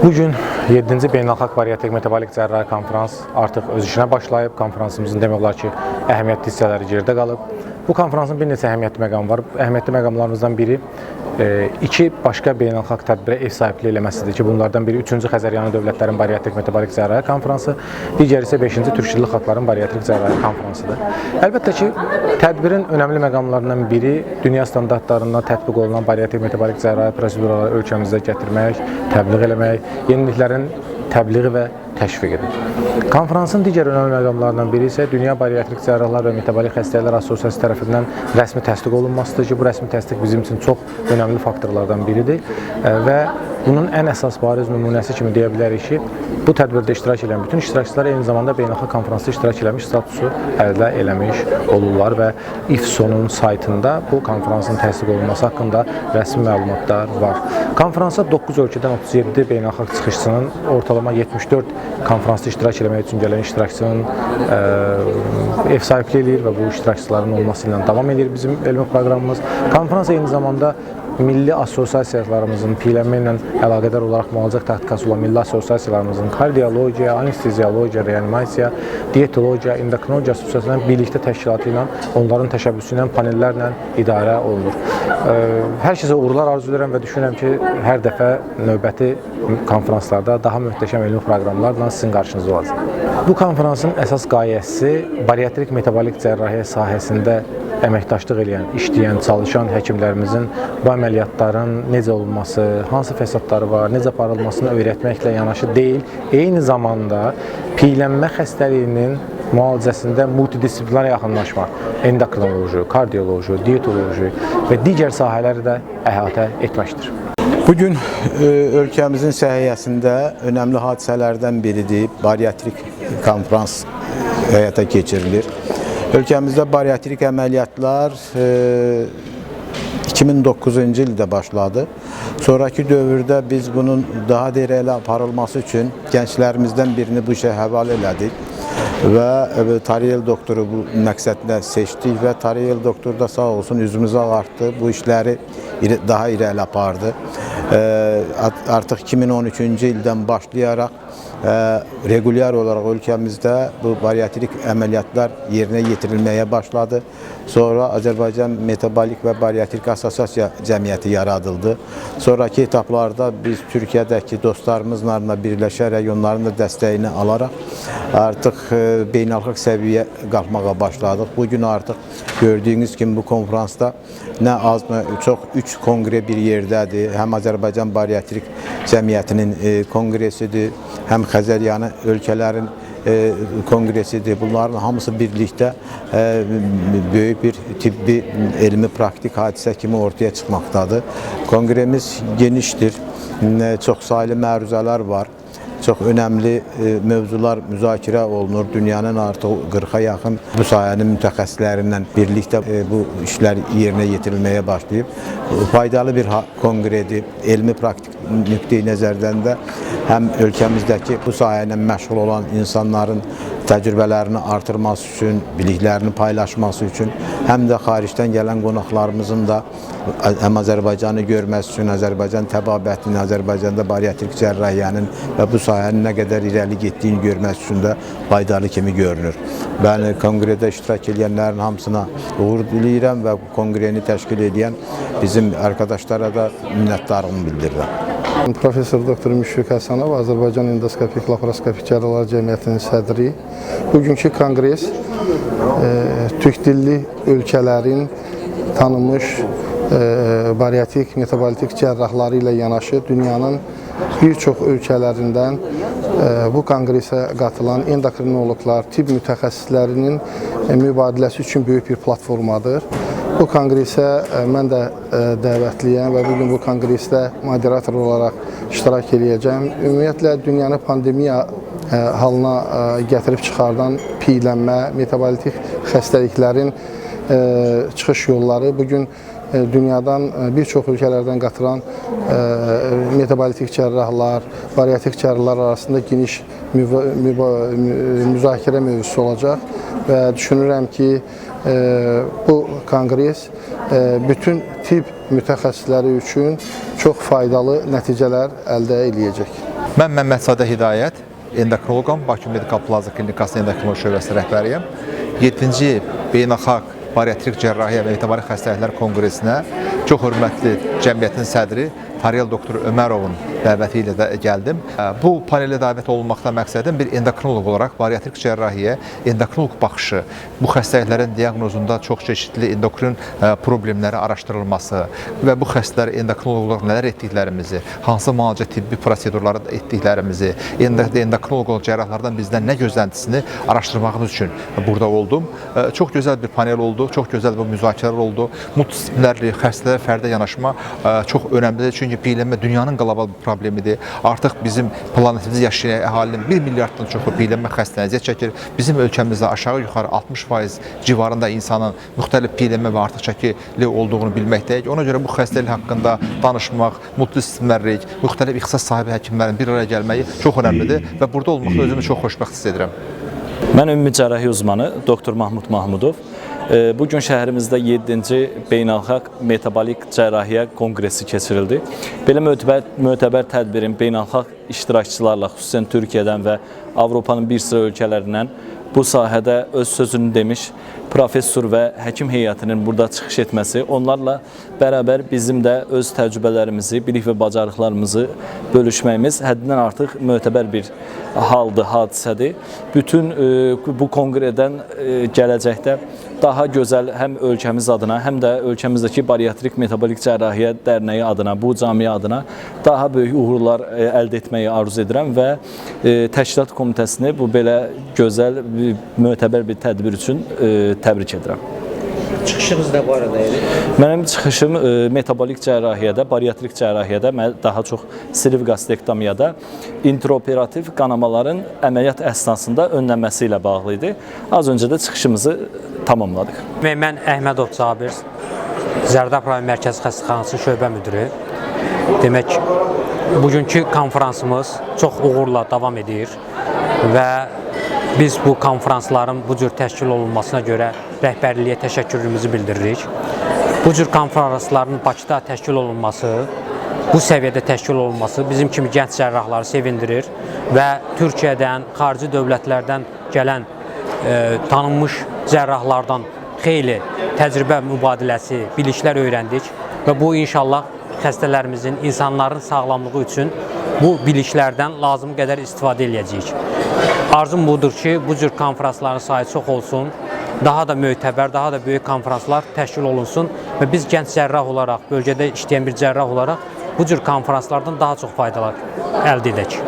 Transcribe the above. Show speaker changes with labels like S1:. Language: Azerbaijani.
S1: Bugün 7-ci Beynəlxalq Bariatrik Metabolik Cərrahi Konfrans artıq öz işinə başlayıb. Konfransımızın demək olar ki, əhəmiyyətli hissələri gerdə qalıb. Bu konfransın bir neçə əhəmiyyətli məqamı var. Əhəmiyyətli məqamlarımızdan biri iki başqa beynəlxalq tədbirə ev sahibliyi eləməsidir ki, bunlardan biri 3-cü Xəzəryanı Dövlətlərin Bariatrik Metabolik Cərrahi Konfransı, digəri isə 5-ci Türk-Şirli Xalqların Bariatrik Cərrahi Konfransıdır. Əlbəttə ki, tədbirin önəmli məqamlarından biri dünya standartlarına tətbiq olunan bariatrik metabolik cərrahi proseduraları ölkəmizdə gətirmək, təbliğ eləmək, yeniliklərin təbliği və təşviqidir. Konfransın digər önəmli məqamlarından biri isə Dünya Bariatrik Cərrahlar və Metabolik Xəstəliklər Assosiasiyası tərəfindən rəsmi təsdiq olunmasıdır ki, bu rəsmi təsdiq bizim üçün çox önəmli faktorlardan biridir və bunun ən əsas bariz nümunəsi kimi deyə bilərik ki, bu tədbirdə iştirak edən bütün iştirakçılar eyni zamanda beynəlxalq konfransda iştirak eləmiş statusu əldə eləmiş olurlar və İFSO-nun saytında bu konfransın təsdiq olunması haqqında rəsmi məlumatlar var. Konfransa 9 ölkədən 37 beynəlxalq çıxışçının ortalama 74 konfransda iştirak eləmək üçün gələn iştirakçının ev sahibliyi eləyir və bu iştirakçıların olması ilə davam edir bizim elmi proqramımız. Konfrans eyni zamanda milli assosiasiyalarımızın piyələnmə ilə əlaqədar olaraq müalicə taktikası olan milli assosiasiyalarımızın kardiologiya, anesteziologiya, reanimasiya, diyetologiya, endokrinologiya assosiasiyalarının birlikdə təşkilatı ilə, onların təşəbbüsü ilə, panellərlə idarə olunur. Hər kəsə uğurlar arzu edirəm və düşünürəm ki, hər dəfə növbəti konfranslarda daha möhtəşəm elmi proqramlarla sizin qarşınızda olacaq. Bu konfransın əsas qayəsi bariatrik metabolik cərrahiyyə sahəsində əməkdaşlıq edən, işləyən, çalışan həkimlərimizin bu əməliyyatların necə olunması, hansı fəsadları var, necə aparılmasını öyrətməklə yanaşı deyil, eyni zamanda piyələnmə xəstəliyinin müalicəsində multidisiplinar yaxınlaşma, endokrinoloji, kardioloji, diyetoloji və digər sahələri də əhatə etməkdir.
S2: Bugün ölkəmizin səhiyyəsində önəmli hadisələrdən biridir, bariatrik konfrans həyata keçirilir. Ölkəmizdə bariatrik əməliyyatlar 2009-cu ildə başladı. Sonraki dövrdə biz bunun daha irəli aparılması üçün gənclərimizdən birini bu işə həvalə elədik və Tariyel doktoru bu məqsədlə seçdik və Tariyel doktor da sağ olsun üzümüzü ağartdı, bu işləri daha irəli apardı. Artıq 2013-cü ildən başlayaraq regulyar olaraq ölkəmizdə bu bariatrik əməliyyatlar yerinə yetirilməyə başladı. Sonra Azərbaycan Metabolik və Bariatrik Assosiasiya Cəmiyyəti yaradıldı. Sonraki etaplarda biz Türkiyədəki dostlarımızla birləşərək onların da dəstəyini alaraq artıq beynəlxalq səviyyə qalxmağa başladıq. Bugün artıq gördüyünüz kimi bu konfransda nə az mı çox 3 konqre bir yerdədir. Həm Azərbaycan Bariatrik Cəmiyyətinin konqresidir, həm Xəzəryanı ölkələrin konqresidir. Bunların hamısı birlikdə böyük bir tibbi, elmi, praktik hadisə kimi ortaya çıxmaqdadır. Konqremiz genişdir, çox saylı məruzələr var. Çox önəmli mövzular müzakirə olunur. Dünyanın artıq 40-a yaxın bu sahənin mütəxəssislərindən birlikdə bu işlər yerinə yetirilməyə başlayıb. Faydalı bir konqredir. Elmi praktik nöqteyi nəzərdən də həm ölkəmizdəki bu sahəylə məşğul olan insanların təcrübələrini artırması üçün, biliklərini paylaşması üçün, həm də xaricdən gələn qonaqlarımızın da həm Azərbaycanı görməsi üçün, Azərbaycan təbabətinin, Azərbaycanda bariatrik cərrahiyyənin və bu sahənin nə qədər irəli getdiyini görməsi üçün də faydalı kimi görünür. Mən konqredə iştirak edənlərin hamısına uğur diləyirəm və konqreni təşkil edən bizim arkadaşlara da minnətdarlığımı bildirirəm.
S3: Profesor Doktor Müşfiq Həsənov, Azərbaycan Endoskopik Laparoskopik Cərrahlar Cəmiyyətinin sədri. Bugünkü konqres türk dilli ölkələrin tanınmış bariatrik metabolik cərrahları ilə yanaşı dünyanın bir çox ölkələrindən bu konqresə qatılan endokrinoloqlar, tibb mütəxəssislərinin mübadiləsi üçün böyük bir platformadır. Bu konqresə mən də dəvətliyəm və bugün bu konqresdə moderator olaraq iştirak edəcəm. Ümumiyyətlə, dünyanı pandemiya halına gətirib çıxardan piyələnmə, metabolik xəstəliklərin çıxış yolları bugün dünyadan bir çox ölkələrdən qatılan metabolik cərrahlar, bariatrik cərrahlar arasında geniş müzakirə mövzusu olacaq və düşünürəm ki, bu konqres bütün tibb mütəxəssisləri üçün çox faydalı nəticələr əldə edəcək.
S4: Mən Məmmədzadə Hidayət, endokrinoloqam, Bakı Medikal Plaza Klinikasının endokrinoloq şöbəsi rəhbəriyəm. 7-ci Beynəlxalq Bariatrik Cərrahiyyə və Metabolik Xəstəliklər Konqresinə çox hörmətli cəmiyyətin sədri Tariyel doktor Ömərovun dəvəti ilə də gəldim. Bu panelə dəvət olunmaqda məqsədim bir endokrinoloq olaraq bariatrik cərrahiyyə, endokrinoloq baxışı, bu xəstəliklərin diaqnozunda çox çeşidli endokrin problemləri araşdırılması və bu xəstələr endokrinoloq olaraq nələr etdiklərimizi, hansı müalicə tibbi prosedurları etdiklərimizi, endokrinoloq cərrahlardan bizdən nə gözləntisini araşdırmağınız üçün burada oldum. Çox gözəl bir panel oldu, çox gözəl bir müzakirələr oldu. Multidisiplinərli xəstələrə fərdə yanaşma çox önəmlidir. Çünki piyələnmə dünyanın qlobal bir problemidir. Artıq bizim planetimizdə yaşayan əhalinin 1 milyarddan çoxu piyələnmə xəstəliyinə əziyyət çəkir. Bizim ölkəmizdə aşağı-yuxarı 60% civarında insanın müxtəlif piyələnmə və artıq çəkili olduğunu bilməkdəyik. Ona görə bu xəstəlik haqqında danışmaq, multidisiplinərlik, müxtəlif ixtisas sahibi həkimlərin bir araya gəlməyi çox önəmlidir və burada olmaqda özümü çox xoşbəxt hiss edirəm.
S5: Mən ümumi cərrahiyyə uzmanı Doktor Mahmud Mahmudov. Bugün şəhərimizdə 7-ci Beynəlxalq Metabolik Cərrahiyyə Konqresi keçirildi. Belə mötəbər tədbirin beynəlxalq iştirakçılarla, xüsusən Türkiyədən və Avropanın bir sıra ölkələrindən bu sahədə öz sözünü demiş professor və həkim heyətinin burada çıxış etməsi, onlarla bərabər bizim də öz təcrübələrimizi, bilik və bacarıqlarımızı bölüşməyimiz həddindən artıq mötəbər bir haldır, hadisədir. Bütün bu konqredən gələcəkdə daha gözəl həm ölkəmiz adına, həm də ölkəmizdəki Bariatrik Metabolik Cərrahiyyə Dərnəyi adına, bu camiyə adına daha böyük uğurlar əldə etməyi arzu edirəm və təşkilat komitəsini bu belə gözəl, mötəbər bir tədbir üçün təbrik edirəm.
S6: Çıxışınız nə barədə idi?
S5: Mənim çıxışım metabolik cərrahiyyədə, bariatrik cərrahiyyədə, daha çox silivqastektomiyada intraoperativ qanamaların əməliyyat əsnasında önlənməsi ilə bağlı idi. Az öncə də çıxışımızı tamamladıq.
S6: Mən Əhmədov Cabir, Zərdab rayon Mərkəzi Xəstəxanası şöbə müdürü. Demək, bugünkü konferansımız çox uğurla davam edir və biz bu konferansların bu cür təşkil olunmasına görə rəhbərliyə təşəkkürümüzü bildiririk. Bu cür konferansların Bakıda təşkil olunması, bu səviyyədə təşkil olunması bizim kimi gənc cərrahları sevindirir və Türkiyədən, xarici dövlətlərdən gələn tanınmış cərrahlardan xeyli təcrübə mübadiləsi, biliklər öyrəndik və bu inşallah xəstələrimizin, insanların sağlamlığı üçün bu biliklərdən lazım qədər istifadə edəcəyik. Arzum budur ki, bu cür konferansların sayı çox olsun, daha da mötəbər, daha da böyük konferanslar təşkil olunsun və biz gənc cərrah olaraq, bölgədə işləyən bir cərrah olaraq bu cür konferanslardan daha çox faydalar əldə edək.